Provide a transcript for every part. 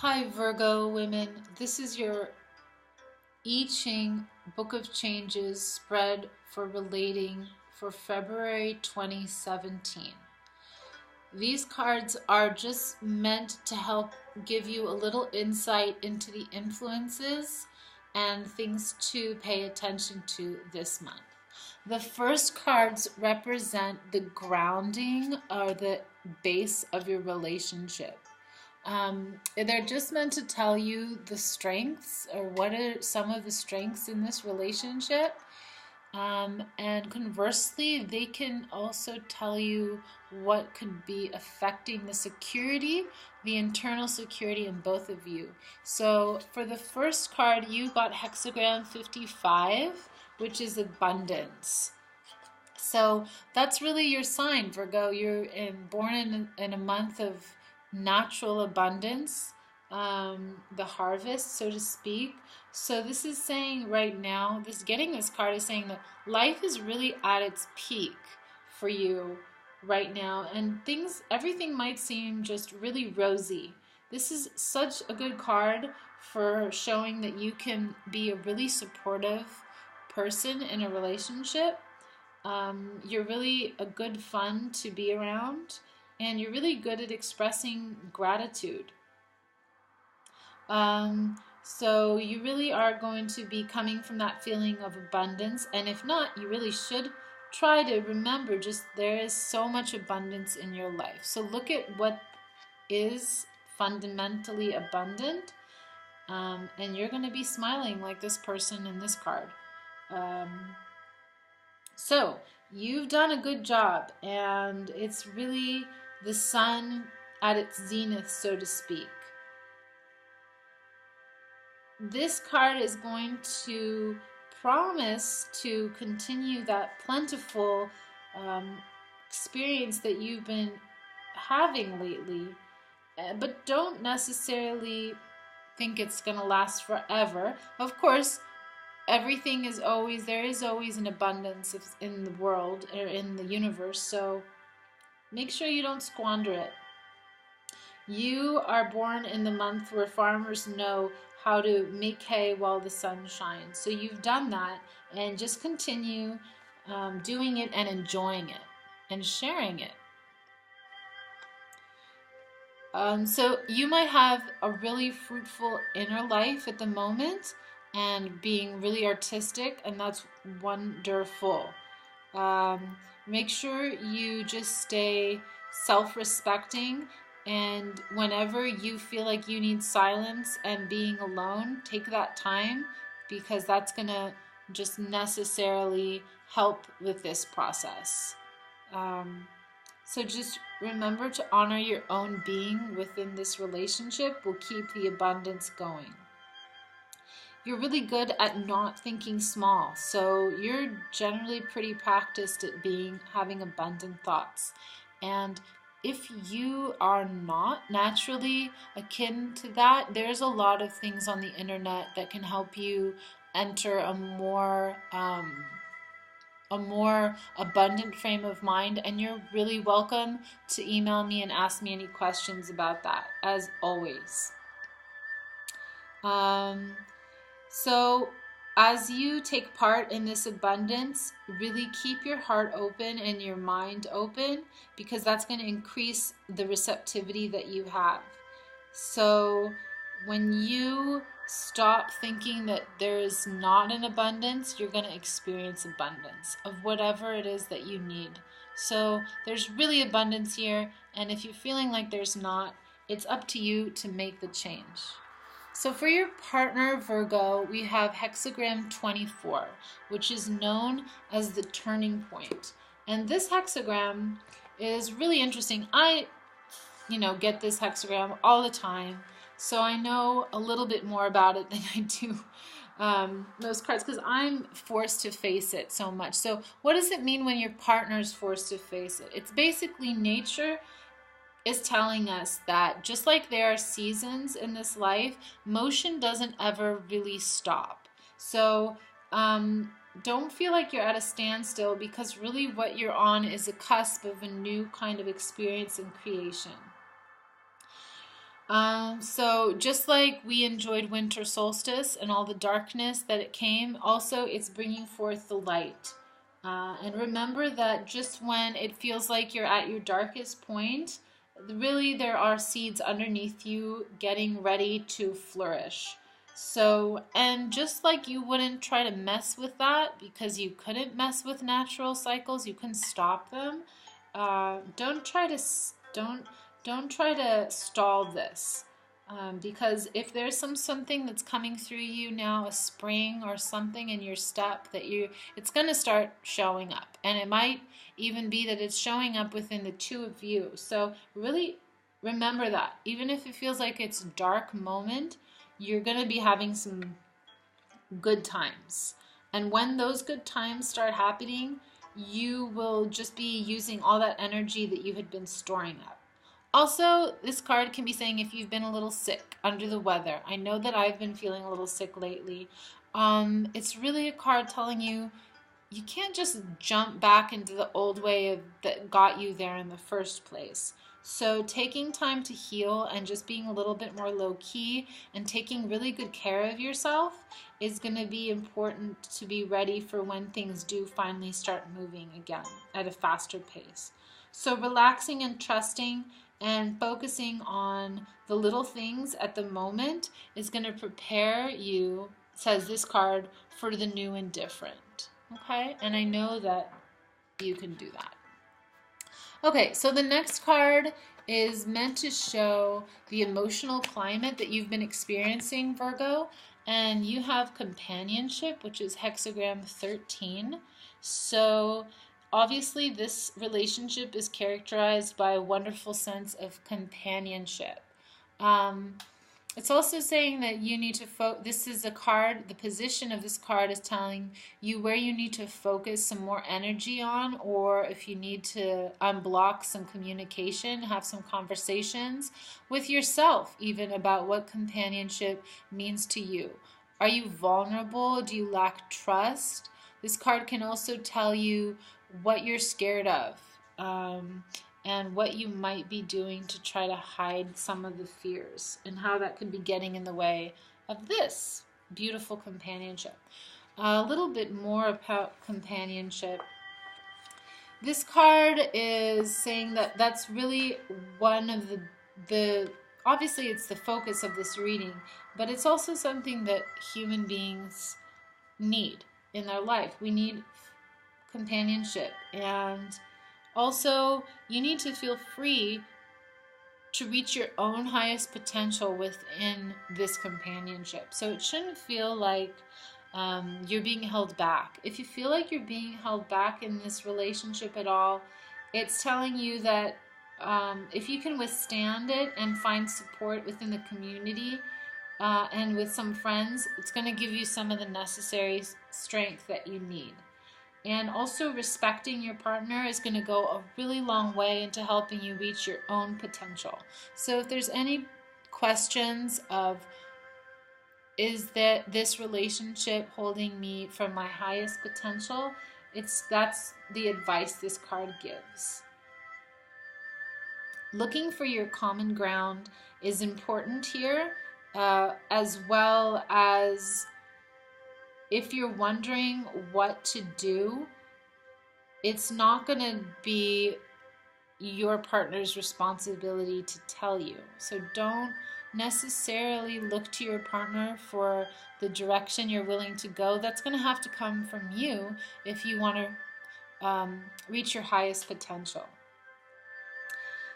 Hi Virgo women, this is your Ching Book of Changes spread for relating for February 2017. These cards are just meant to help give you a little insight into the influences and things to pay attention to this month. The first cards represent the grounding or the base of your relationship. They're just meant to tell you the strengths or what are some of the strengths in this relationship. And conversely, they can also tell you what could be affecting the security, the internal security in both of you. So for the first card, you got hexagram 55, which is abundance. So that's really your sign, Virgo. You're born in a month of natural abundance, the harvest, so to speak. So this is saying right now, getting this card is saying that life is really at its peak for you right now, and everything might seem just really rosy. This is such a good card for showing that you can be a really supportive person in a relationship. You're really a good fun to be around, and you're really good at expressing gratitude. So you really are going to be coming from that feeling of abundance, and if not, you really should try to remember there is so much abundance in your life. So look at what is fundamentally abundant, and you're going to be smiling like this person in this card. So you've done a good job, and it's really the sun at its zenith, so to speak. This card is going to promise to continue that plentiful experience that you've been having lately, but don't necessarily think it's going to last forever. Of course, there is always an abundance in the world or in the universe, so make sure you don't squander it. You are born in the month where farmers know how to make hay while the sun shines. So you've done that, and just continue doing it and enjoying it and sharing it. So you might have a really fruitful inner life at the moment and being really artistic, and that's wonderful. Make sure you just stay self-respecting, and whenever you feel like you need silence and being alone, take that time, because that's going to just necessarily help with this process. So just remember to honor your own being within this relationship will keep the abundance going. You're really good at not thinking small, so you're generally pretty practiced at having abundant thoughts. And if you are not naturally akin to that, there's a lot of things on the internet that can help you enter a more abundant frame of mind, and you're really welcome to email me and ask me any questions about that, as always. So as you take part in this abundance, really keep your heart open and your mind open, because that's going to increase the receptivity that you have. So when you stop thinking that there is not an abundance, you're going to experience abundance of whatever it is that you need. So there's really abundance here, and if you're feeling like there's not, it's up to you to make the change. So for your partner, Virgo, we have hexagram 24, which is known as the turning point. And this hexagram is really interesting. I get this hexagram all the time, so I know a little bit more about it than I do most cards, because I'm forced to face it so much. So what does it mean when your partner's forced to face it? It's basically nature is telling us that just like there are seasons in this life, motion doesn't ever really stop. So don't feel like you're at a standstill, because really what you're on is a cusp of a new kind of experience and creation. So just like we enjoyed winter solstice and all the darkness that it came, also it's bringing forth the light. And remember that just when it feels like you're at your darkest point, really there are seeds underneath you getting ready to flourish. So, and just like you wouldn't try to mess with that because you couldn't mess with natural cycles, you couldn't stop them. Don't try to don't try to stall this. Because if there's something that's coming through you now, a spring or something in your step that it's going to start showing up, and it might even be that it's showing up within the two of you. So really remember that even if it feels like it's a dark moment, you're going to be having some good times, and when those good times start happening, you will just be using all that energy that you had been storing up. Also, this card can be saying if you've been a little sick, under the weather. I know that I've been feeling a little sick lately. It's really a card telling you you can't just jump back into the old way that got you there in the first place. So taking time to heal and just being a little bit more low key and taking really good care of yourself is going to be important to be ready for when things do finally start moving again at a faster pace. So relaxing and trusting and focusing on the little things at the moment is going to prepare you, says this card, for the new and different. Okay, and I know that you can do that. Okay, so the next card is meant to show the emotional climate that you've been experiencing, Virgo, and you have companionship, which is hexagram 13. So obviously this relationship is characterized by a wonderful sense of companionship. It's also saying that you need to this is a card, the position of this card is telling you where you need to focus some more energy on, or if you need to unblock some communication, have some conversations with yourself even about what companionship means to you. Are you vulnerable? Do you lack trust? This card can also tell you what you're scared of. And what you might be doing to try to hide some of the fears, and how that could be getting in the way of this beautiful companionship. A little bit more about companionship. This card is saying that that's really one of the obviously it's the focus of this reading, but it's also something that human beings need in their life. We need companionship, and also, you need to feel free to reach your own highest potential within this companionship. So it shouldn't feel like you're being held back. If you feel like you're being held back in this relationship at all, it's telling you that if you can withstand it and find support within the community and with some friends, it's going to give you some of the necessary strength that you need. And also respecting your partner is going to go a really long way into helping you reach your own potential. So if there's any questions of, is that this relationship holding me from my highest potential, that's the advice this card gives. Looking for your common ground is important here, as well as if you're wondering what to do, it's not going to be your partner's responsibility to tell you. So don't necessarily look to your partner for the direction you're willing to go. That's going to have to come from you if you want to reach your highest potential.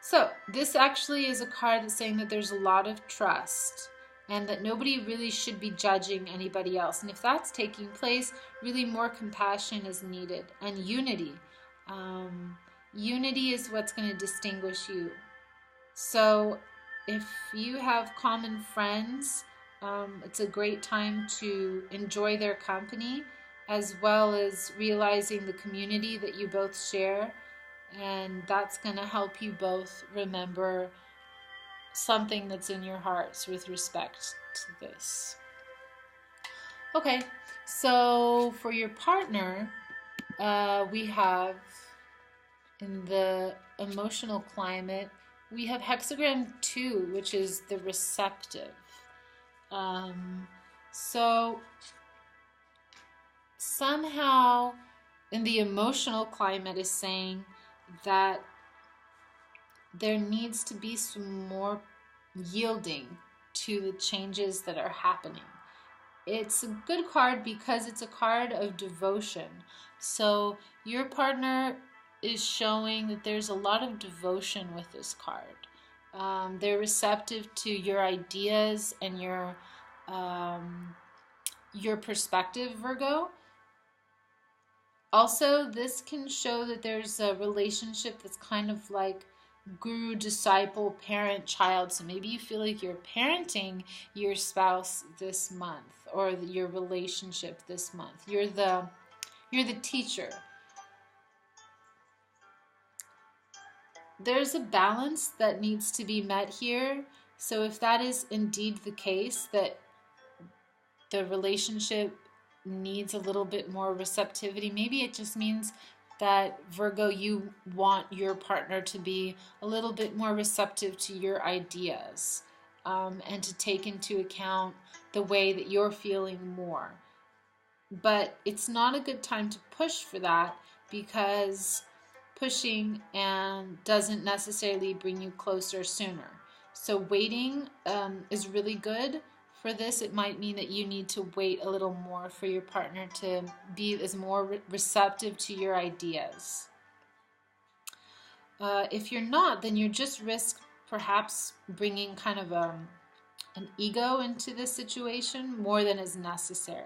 So this actually is a card that's saying that there's a lot of trust, and that nobody really should be judging anybody else. And if that's taking place, really more compassion is needed, and unity. Unity is what's going to distinguish you. So if you have common friends, it's a great time to enjoy their company, as well as realizing the community that you both share. And that's going to help you both remember something that's in your hearts with respect to this. Okay, so for your partner, we have in the emotional climate we have hexagram 2, which is the receptive. So somehow in the emotional climate is saying that there needs to be some more yielding to the changes that are happening. It's a good card because it's a card of devotion. So your partner is showing that there's a lot of devotion with this card. They're receptive to your ideas and your perspective, Virgo. Also, this can show that there's a relationship that's kind of like guru, disciple, parent, child. So maybe you feel like you're parenting your spouse this month, or your relationship this month. You're the teacher. There's a balance that needs to be met here. So if that is indeed the case, that the relationship needs a little bit more receptivity, maybe it just means that, Virgo, you want your partner to be a little bit more receptive to your ideas, and to take into account the way that you're feeling more. But it's not a good time to push for that, because pushing and doesn't necessarily bring you closer sooner. So waiting is really good. For this, it might mean that you need to wait a little more for your partner to be more receptive to your ideas. If you're not, then you just risk perhaps bringing kind of an ego into this situation more than is necessary.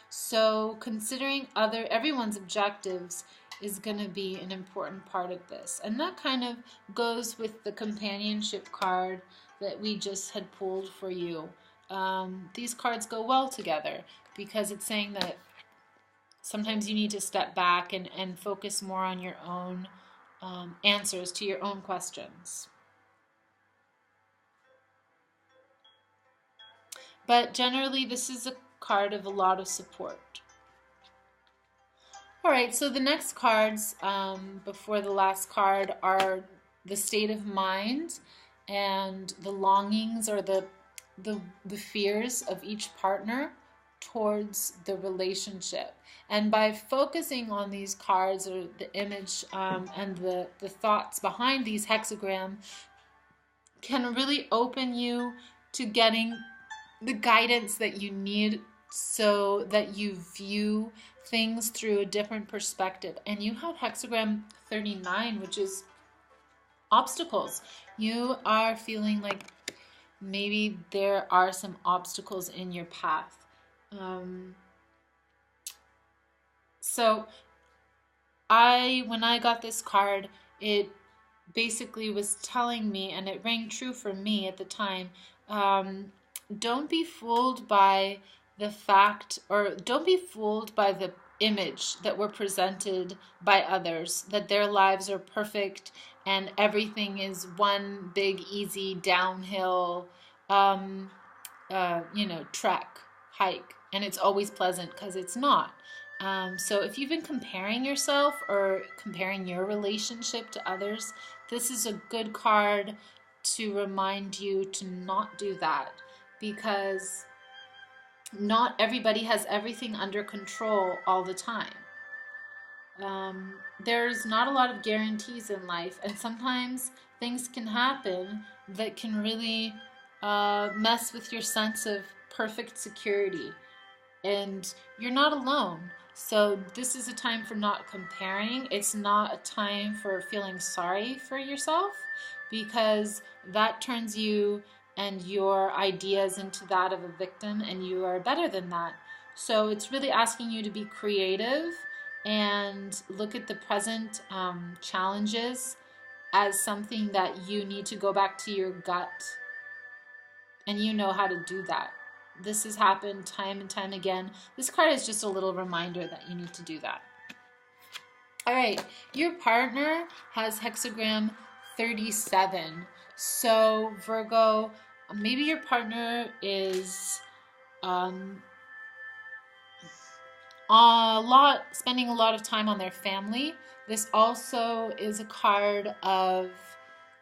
So considering everyone's objectives is going to be an important part of this. And that kind of goes with the companionship card that we just had pulled for you. These cards go well together because it's saying that sometimes you need to step back and focus more on your own answers to your own questions. But generally, this is a card of a lot of support. All right, so the next cards before the last card are the state of mind and the longings, or the fears of each partner towards the relationship. And by focusing on these cards, or the image and the thoughts behind these hexagram, can really open you to getting the guidance that you need, so that you view things through a different perspective. And you have hexagram 39, which is obstacles. You are feeling like maybe there are some obstacles in your path. So when I got this card, it basically was telling me, and it rang true for me at the time, don't be fooled by the fact, or don't be fooled by the image that we're presented by others, that their lives are perfect and everything is one big easy downhill trek, hike, and it's always pleasant, because it's not. So if you've been comparing yourself or comparing your relationship to others, this is a good card to remind you to not do that, because not everybody has everything under control all the time. There's not a lot of guarantees in life, and sometimes things can happen that can really mess with your sense of perfect security, and you're not alone. So this is a time for not comparing. It's not a time for feeling sorry for yourself, because that turns you and your ideas into that of a victim, and you are better than that. So it's really asking you to be creative and look at the present challenges as something that you need to go back to your gut, and you know how to do that. This has happened time and time again. This card is just a little reminder that you need to do that. All right, your partner has hexagram 37. So Virgo, maybe your partner is spending a lot of time on their family. This also is a card of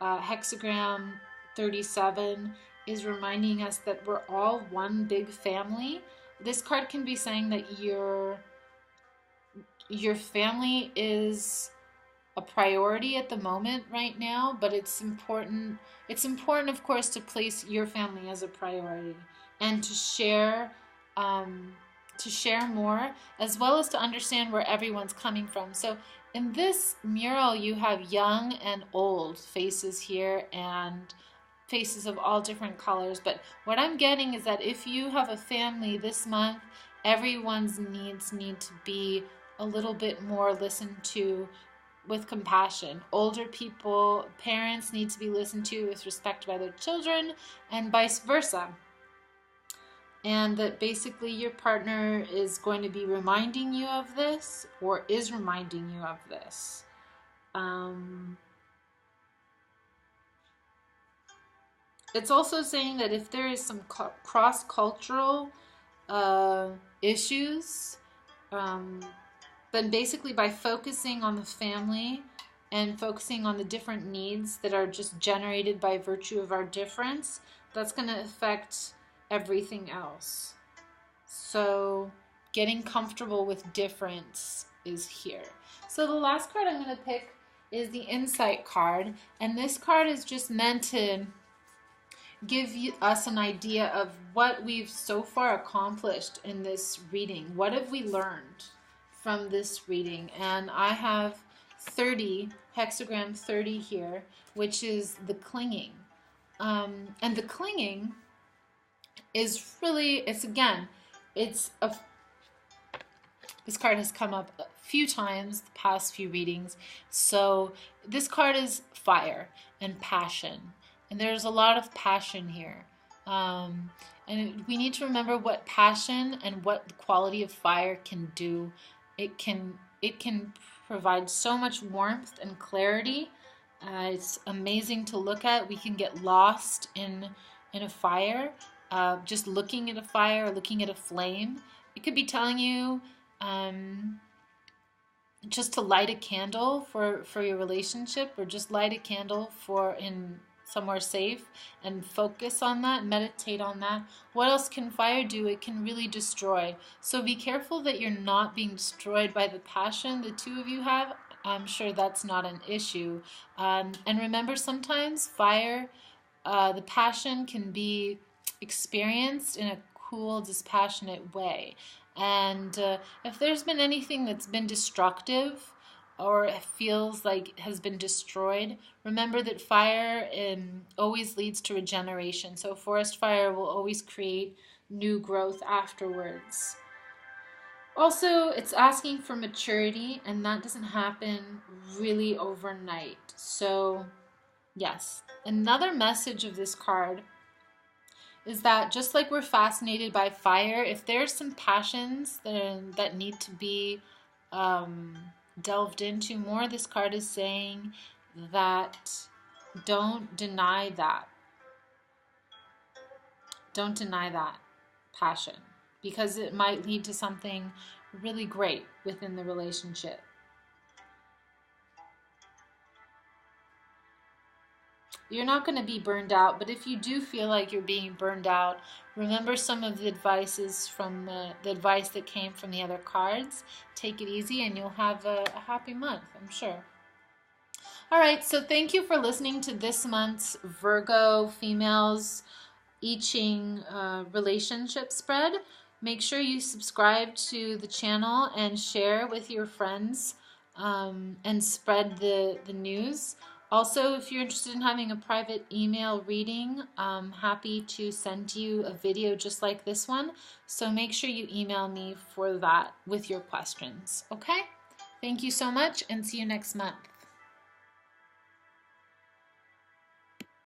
hexagram 37 is reminding us that we're all one big family. This card can be saying that your family is a priority at the moment right now, but it's important, of course, to place your family as a priority and to share more, as well as to understand where everyone's coming from. So in this mural, you have young and old faces here and faces of all different colors. But what I'm getting is that if you have a family this month, everyone's needs need to be a little bit more listened to with compassion. Older people, parents need to be listened to with respect by their children, and vice versa. And that basically your partner is going to be reminding you of this, or is reminding you of this. It's also saying that if there is some cross-cultural issues, then basically by focusing on the family and focusing on the different needs that are just generated by virtue of our difference, that's going to affect everything else. So getting comfortable with difference is here. So the last card I'm going to pick is the Insight card, and this card is just meant to give us an idea of what we've so far accomplished in this reading. What have we learned from this reading? And I have 30, hexagram 30 here, which is the clinging. And the clinging is really, this card has come up a few times the past few readings. So this card is fire and passion. And there's a lot of passion here. And we need to remember what passion and what the quality of fire can do. It can provide so much warmth and clarity. It's amazing to look at. We can get lost in a fire, just looking at a fire or looking at a flame. It could be telling you just to light a candle for your relationship, or just light a candle in somewhere safe and focus on that, meditate on that. What else can fire do? It can really destroy. So be careful that you're not being destroyed by the passion the two of you have. I'm sure that's not an issue. And remember, sometimes fire, the passion can be experienced in a cool, dispassionate way. And if there's been anything that's been destructive, or it feels like it has been destroyed, remember that fire always leads to regeneration. So forest fire will always create new growth afterwards. Also, it's asking for maturity, and that doesn't happen really overnight. So yes, another message of this card is that just like we're fascinated by fire, if there's some passions that need to be delved into more, this card is saying that don't deny that. Don't deny that passion, because it might lead to something really great within the relationship. You're not going to be burned out, but if you do feel like you're being burned out, remember some of the advices from the advice that came from the other cards. Take it easy and you'll have a happy month, I'm sure. All right, so thank you for listening to this month's Virgo females I Ching relationship spread. Make sure you subscribe to the channel and share with your friends and spread the news. Also, if you're interested in having a private email reading, I'm happy to send you a video just like this one. So make sure you email me for that with your questions. Okay? Thank you so much, and see you next month.